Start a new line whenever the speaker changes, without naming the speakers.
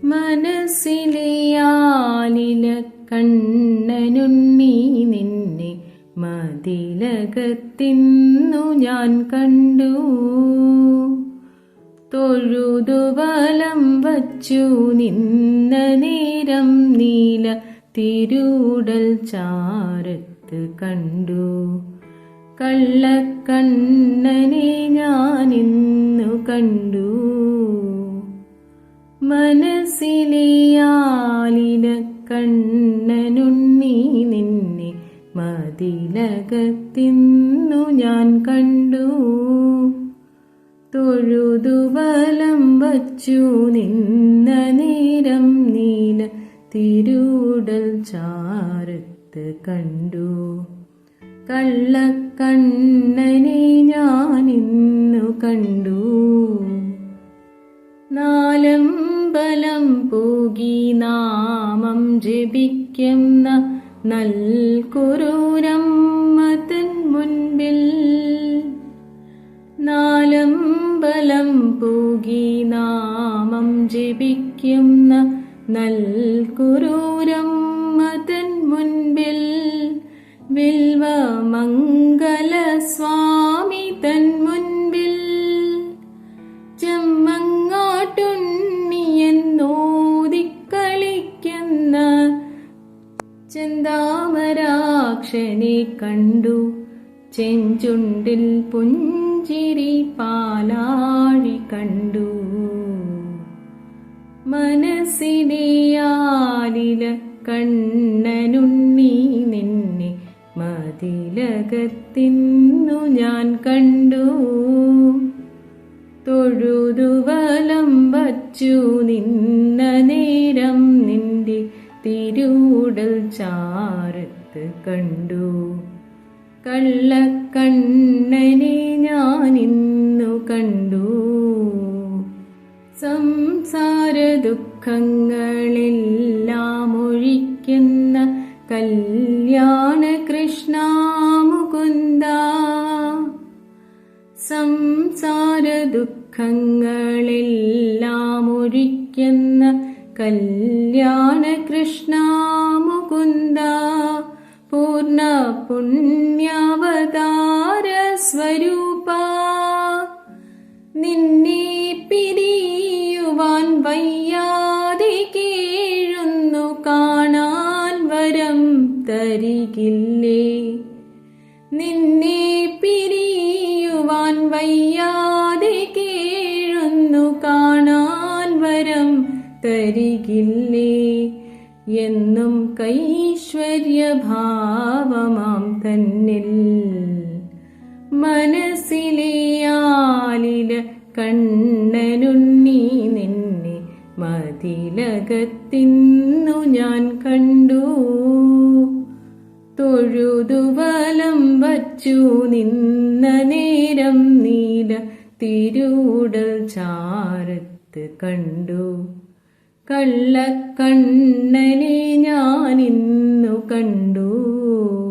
മനസ്സിലെ ആലില കണ്ണനുണ്ണി നിന്നെ മതിലകത്തിന്നു ഞാൻ കണ്ടു. തൊഴുതു വലം വച്ചു നിന്ന നേരം നീല തിരൂടൽ ചാരത്ത് കണ്ടു. കള്ളക്കണ്ണനെ ഞാനിന്നു കണ്ടു. മനസ്സിലെ ആലില കണ്ണനുണ്ണി നിന്നെ മതിലകത്തിന്നു ഞാൻ കണ്ടു. തൊഴുതു വലം വച്ചു നിന്ന നേരം നീല തിരൂടൽ ചാരത്ത് കണ്ടു. കള്ളക്കണ്ണനെ ഞാനിന്നു കണ്ടു. നാലമ്പലം പൂകി നാമം ജപിക്കുന്ന നൽകുരൂരമ്മ തൻ മുൻപിൽ. നാലമ്പലം പൂകി നാമം ജപിക്കുന്ന നൽകുരൂരമ്മ തൻ മുൻപിൽ. വിൽവമംഗല സ്വാമി തൻ മുൻപിൽ. ചെമ്മങ്ങാട്ടുണ്ണിയെന്നോദിക്കളിക്കുന്ന ചെന്താമരാക്ഷനെ കണ്ടു. ചെഞ്ചുണ്ടിൽ പുഞ്ചിരി പാലാഴി കണ്ടു. മനസ്സിലെ ആലില കണ്ണനുണ്ണി നിന്നെ മതിലകത്തിന്നു ഞാൻ കണ്ടു. തൊഴുതു വലം വച്ചു നിന്ന നേരം നിന്റെ തിരൂടൽ ചാരത്ത് കണ്ടു. കള്ളക്കണ്ണനെ ഞാനിന്നു കണ്ടു. സംസാര ദുഃഖങ്ങളെല്ലാം ഒഴിക്കുന്ന കല്യാണ കൃഷ്ണ മുകുന്ദ. സംസാര ദുഃഖങ്ങളെല്ലാം ഒഴിക്കുന്ന കല്യാണ കൃഷ്ണ മുകുന്ദ. പൂർണ്ണ പുണ്യാവതാര സ്വരൂപ. നിന്നെ പിരിയുവാൻ വയ്യാതെ കേഴുന്നു കാണാൻ വരം തരികില്ലേ. നിന്നെ പിരിയുവാൻ വയ്യാതെ കേഴുന്നു കാണാൻ വരം തരികില്ലേ. എന്നും കൈശ്വര്യഭാവമാം തന്നിൽ. മനസ്സിലെ ആലില കണ്ണനുണ്ണി നിന്നെ മതിലകത്തിന്നു ഞാൻ കണ്ടു. തൊഴുതു വലം വച്ചു നിന്ന നേരം നീല തിരൂടൽ ചാരത്ത് കണ്ടു. കള്ളക്കണ്ണനെ ഞാനിന്നു കണ്ടു.